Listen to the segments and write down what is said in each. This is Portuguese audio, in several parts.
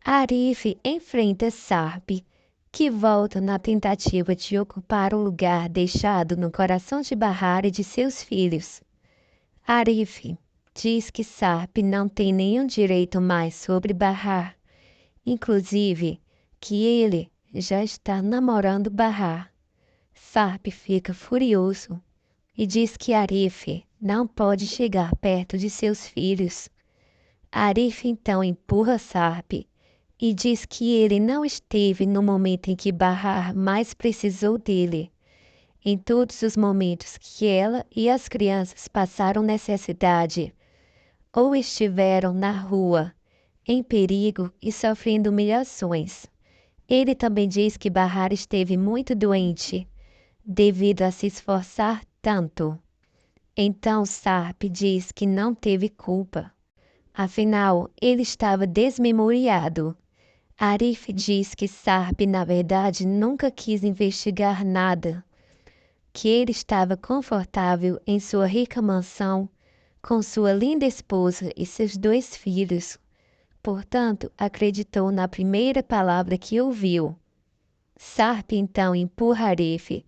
Arif enfrenta Sarp, que volta na tentativa de ocupar o lugar deixado no coração de Bahar e de seus filhos. Arif diz que Sarp não tem nenhum direito mais sobre Bahar, inclusive que ele já está namorando Bahar. Sarp fica furioso e diz que Arif não pode chegar perto de seus filhos. Arif então empurra Sarp e diz que ele não esteve no momento em que Bahar mais precisou dele. Em todos os momentos que ela e as crianças passaram necessidade, ou estiveram na rua, em perigo e sofrendo humilhações. Ele também diz que Bahar esteve muito doente, devido a se esforçar tanto. Então Sarp diz que não teve culpa. Afinal, ele estava desmemoriado. Arif diz que Sarp, na verdade, nunca quis investigar nada, que ele estava confortável em sua rica mansão, com sua linda esposa e seus 2 filhos. Portanto, acreditou na primeira palavra que ouviu. Sarp então empurra Arif,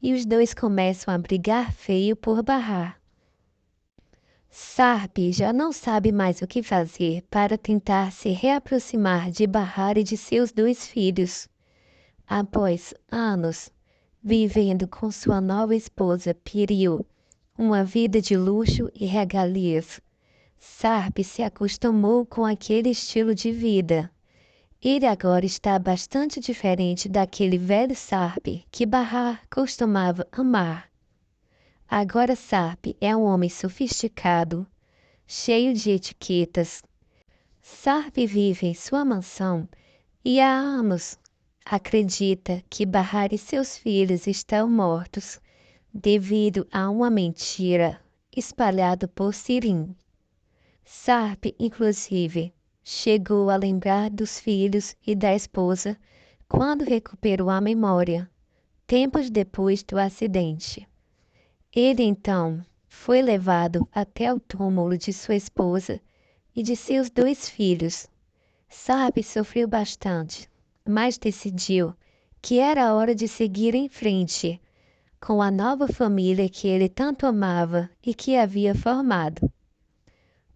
e os dois começam a brigar feio por Bahar. Sarp já não sabe mais o que fazer para tentar se reaproximar de Bahar e de seus 2 filhos. Após anos vivendo com sua nova esposa Piril, uma vida de luxo e regalias, Sarp se acostumou com aquele estilo de vida. Ele agora está bastante diferente daquele velho Sarp que Bahar costumava amar. Agora Sarp é um homem sofisticado, cheio de etiquetas. Sarp vive em sua mansão e há anos acredita que Bahar e seus filhos estão mortos devido a uma mentira espalhada por Sirin. Sarp, inclusive, chegou a lembrar dos filhos e da esposa quando recuperou a memória, tempos depois do acidente. Ele então foi levado até o túmulo de sua esposa e de seus 2 filhos. Sarp sofreu bastante, mas decidiu que era hora de seguir em frente com a nova família que ele tanto amava e que havia formado.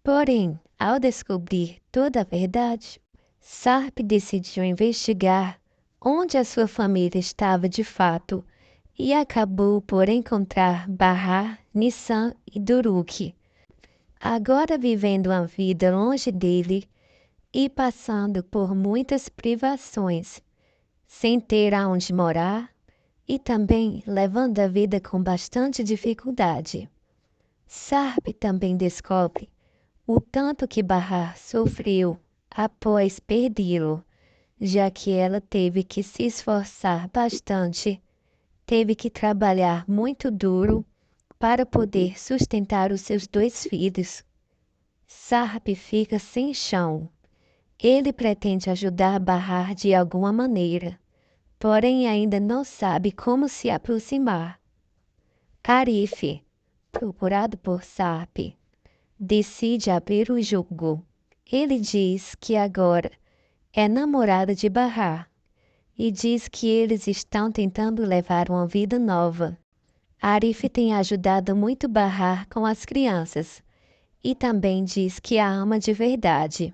Porém, ao descobrir toda a verdade, Sarp decidiu investigar onde a sua família estava de fato e acabou por encontrar Bahar, Nissan e Duruk, agora vivendo uma vida longe dele e passando por muitas privações, sem ter aonde morar e também levando a vida com bastante dificuldade. Sarp também descobre o tanto que Bahar sofreu após perdê-lo, já que ela teve que se esforçar bastante, teve que trabalhar muito duro para poder sustentar os seus 2 filhos. Sarp fica sem chão. Ele pretende ajudar Bahar de alguma maneira, porém ainda não sabe como se aproximar. Arif, procurado por Sarp, decide abrir o jogo. Ele diz que agora é namorada de Bahar e diz que eles estão tentando levar uma vida nova. Arif tem ajudado muito Bahar com as crianças e também diz que a ama de verdade.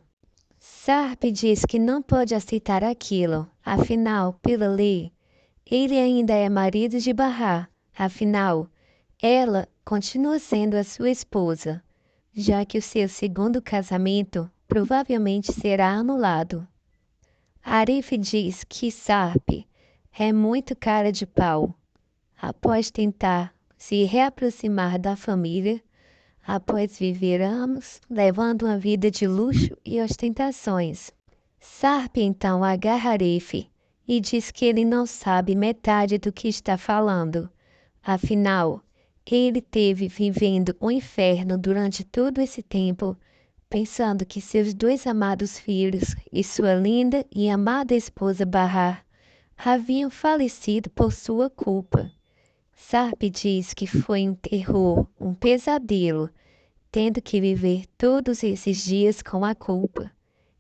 Sarp diz que não pode aceitar aquilo, afinal, pela lei, ele ainda é marido de Bahar, afinal, ela continua sendo a sua esposa, já que o seu segundo casamento provavelmente será anulado. Arif diz que Sarp é muito cara de pau. Após tentar se reaproximar da família, após viver anos levando uma vida de luxo e ostentações, Sarp então agarra Arif e diz que ele não sabe metade do que está falando. Afinal, ele teve vivendo um inferno durante todo esse tempo, pensando que seus 2 amados filhos e sua linda e amada esposa Bahar haviam falecido por sua culpa. Sarp diz que foi um terror, um pesadelo, tendo que viver todos esses dias com a culpa.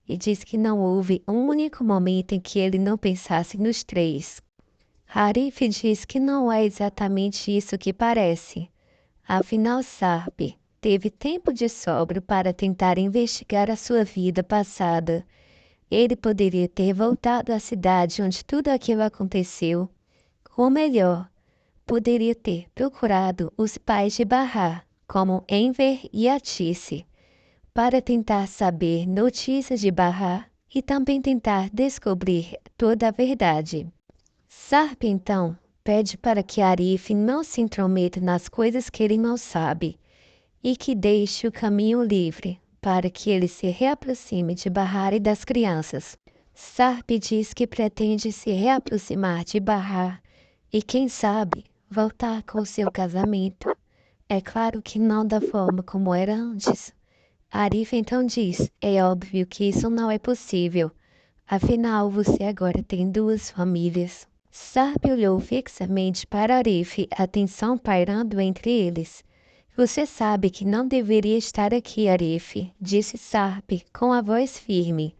e diz que não houve um único momento em que ele não pensasse nos três. Arif diz que não é exatamente isso que parece. Afinal, Sarp teve tempo de sobra para tentar investigar a sua vida passada. Ele poderia ter voltado à cidade onde tudo aquilo aconteceu. Ou melhor, poderia ter procurado os pais de Bahar, como Enver e Atice, para tentar saber notícias de Bahar e também tentar descobrir toda a verdade. Sarp, então, pede para que Arif não se intrometa nas coisas que ele não sabe e que deixe o caminho livre para que ele se reaproxime de Bahar e das crianças. Sarp diz que pretende se reaproximar de Bahar e, quem sabe, voltar com seu casamento. É claro que não da forma como era antes. Arif então diz: é óbvio que isso não é possível. Afinal, você agora tem duas famílias. Sarp olhou fixamente para Arif, a tensão pairando entre eles. Você sabe que não deveria estar aqui, Arif, disse Sarp com a voz firme.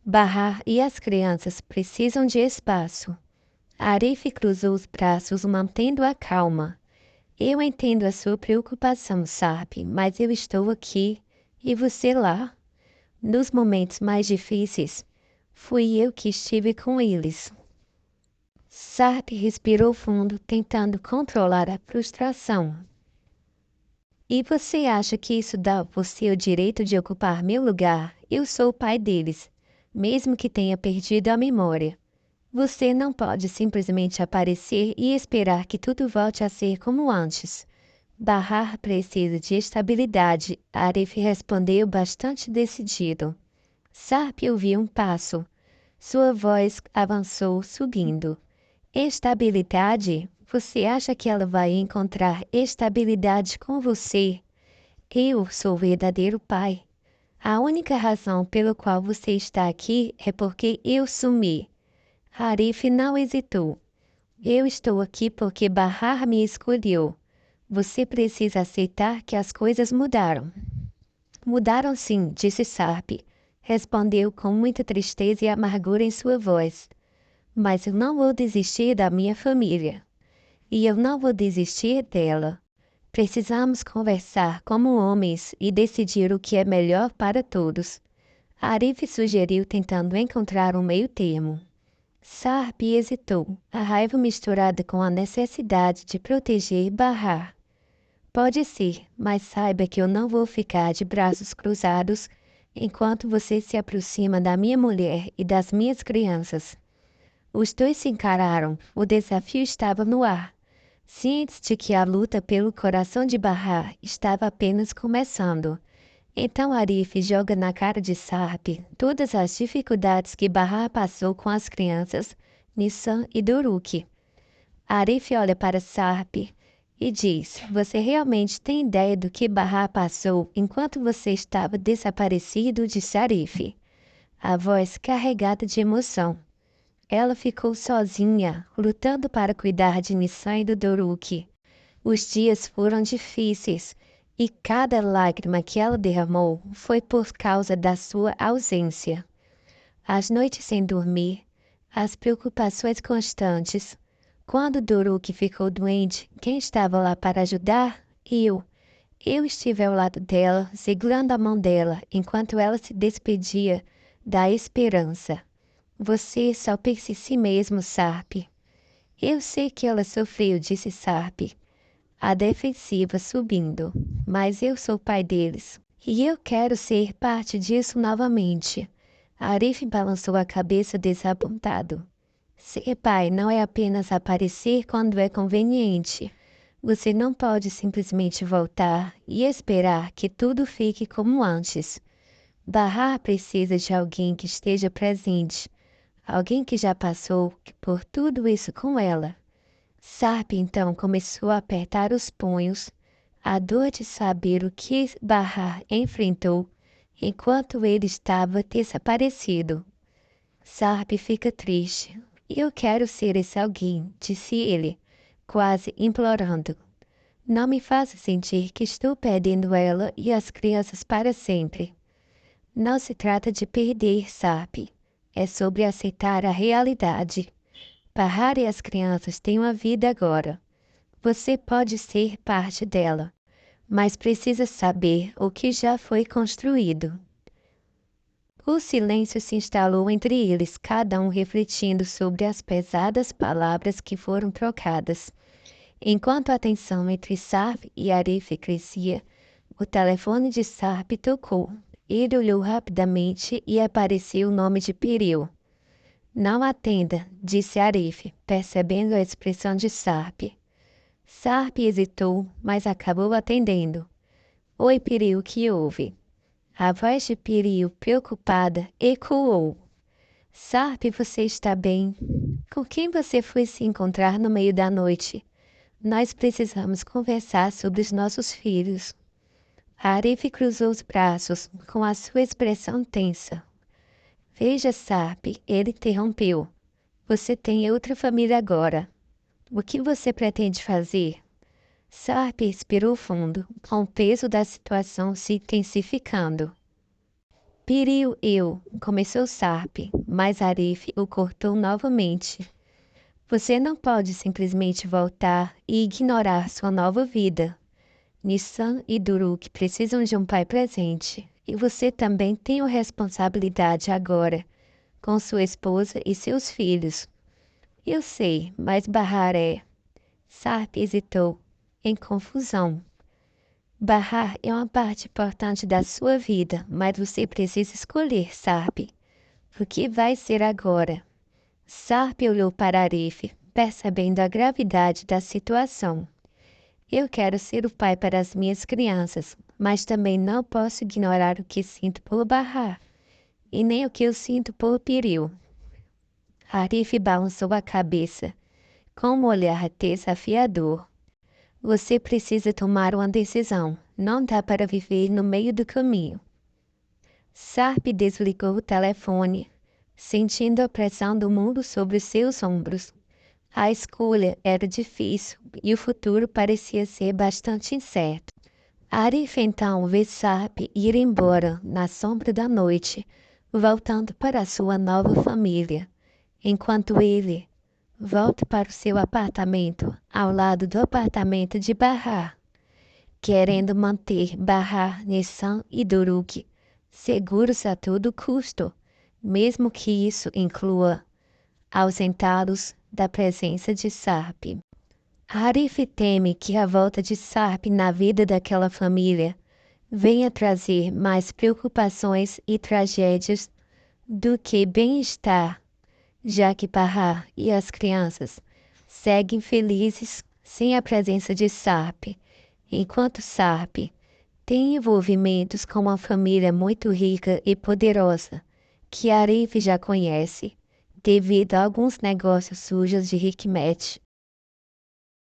Bahar e as crianças precisam de espaço. Arif cruzou os braços, mantendo a calma. Eu entendo a sua preocupação, Sarp, mas eu estou aqui e você lá. Nos momentos mais difíceis, fui eu que estive com eles. Sarp respirou fundo, tentando controlar a frustração. E você acha que isso dá a você o direito de ocupar meu lugar? Eu sou o pai deles, mesmo que tenha perdido a memória. Você não pode simplesmente aparecer e esperar que tudo volte a ser como antes. Bahar precisa de estabilidade, Arif respondeu bastante decidido. Sarp ouviu um passo. Sua voz avançou, subindo. Estabilidade? Você acha que ela vai encontrar estabilidade com você? Eu sou o verdadeiro pai. A única razão pela qual você está aqui é porque eu sumi. Arif não hesitou. Eu estou aqui porque Bahar me escolheu. Você precisa aceitar que as coisas mudaram. Mudaram sim, disse Sarp. Respondeu com muita tristeza e amargura em sua voz. Mas eu não vou desistir da minha família. E eu não vou desistir dela. Precisamos conversar como homens e decidir o que é melhor para todos. Arif sugeriu, tentando encontrar um meio termo. Sarp hesitou, a raiva misturada com a necessidade de proteger Bahar. Pode ser, mas saiba que eu não vou ficar de braços cruzados enquanto você se aproxima da minha mulher e das minhas crianças. Os dois se encararam. O desafio estava no ar. Cientes de que a luta pelo coração de Bahar estava apenas começando. Então Arif joga na cara de Sarp todas as dificuldades que Bahar passou com as crianças, Nissan e Duruk. Arif olha para Sarp e diz: Você realmente tem ideia do que Bahar passou enquanto você estava desaparecido? Disse Arif, a voz carregada de emoção. Ela ficou sozinha, lutando para cuidar de Nissan e do Duruk. Os dias foram difíceis, e cada lágrima que ela derramou foi por causa da sua ausência. As noites sem dormir, as preocupações constantes. Quando Duruk ficou doente, quem estava lá para ajudar? Eu. Eu estive ao lado dela, segurando a mão dela, enquanto ela se despedia da esperança. Você só pensa em si mesmo, Sarp. Eu sei que ela sofreu, disse Sarp, a defensiva subindo, mas eu sou pai deles. E eu quero ser parte disso novamente. Arif balançou a cabeça desapontado. Ser pai não é apenas aparecer quando é conveniente. Você não pode simplesmente voltar e esperar que tudo fique como antes. Bahar precisa de alguém que esteja presente. Alguém que já passou por tudo isso com ela. Sarp então começou a apertar os punhos, a dor de saber o que Bahar enfrentou enquanto ele estava desaparecido. Sarp fica triste. Eu quero ser esse alguém, disse ele, quase implorando. Não me faça sentir que estou perdendo ela e as crianças para sempre. Não se trata de perder, sabe? É sobre aceitar a realidade. Bahar e as crianças têm uma vida agora. Você pode ser parte dela, mas precisa saber o que já foi construído. O silêncio se instalou entre eles, cada um refletindo sobre as pesadas palavras que foram trocadas. Enquanto a tensão entre Sarp e Arif crescia, o telefone de Sarp tocou. Ele olhou rapidamente e apareceu o nome de Piril. Não atenda, disse Arif, percebendo a expressão de Sarp. Sarp hesitou, mas acabou atendendo. Oi, Piril, que houve? A voz de Piril, preocupada, ecoou. Sarp, você está bem? Com quem você foi se encontrar no meio da noite? Nós precisamos conversar sobre os nossos filhos. Arif cruzou os braços, com a sua expressão tensa. Veja, Sarp, ele interrompeu. Você tem outra família agora. O que você pretende fazer? Sarp expirou fundo, com o peso da situação se intensificando. Piril, começou Sarp, mas Arif o cortou novamente. Você não pode simplesmente voltar e ignorar sua nova vida. Nissan e Duruk precisam de um pai presente, e você também tem a responsabilidade agora, com sua esposa e seus filhos. Eu sei, mas Bahar é... Sarp hesitou, em confusão. Bahar é uma parte importante da sua vida, mas você precisa escolher, Sarp. O que vai ser agora? Sarp olhou para Arif, percebendo a gravidade da situação. Eu quero ser o pai para as minhas crianças, mas também não posso ignorar o que sinto por Bahar, e nem o que eu sinto por Piril. Arif balançou a cabeça, com um olhar desafiador. Você precisa tomar uma decisão. Não dá para viver no meio do caminho. Sarp desligou o telefone, sentindo a pressão do mundo sobre seus ombros. A escolha era difícil e o futuro parecia ser bastante incerto. Arif então vê Sarp ir embora na sombra da noite, voltando para sua nova família, enquanto ele volta para o seu apartamento ao lado do apartamento de Bahar, querendo manter Bahar, Nissan e Duruk seguros a todo custo, mesmo que isso inclua ausentá-los da presença de Sarp. Arif teme que a volta de Sarp na vida daquela família venha trazer mais preocupações e tragédias do que bem-estar, já que Bahar e as crianças seguem felizes sem a presença de Sarp, enquanto Sarp tem envolvimentos com uma família muito rica e poderosa, que Arif já conhece, devido a alguns negócios sujos de Hikmet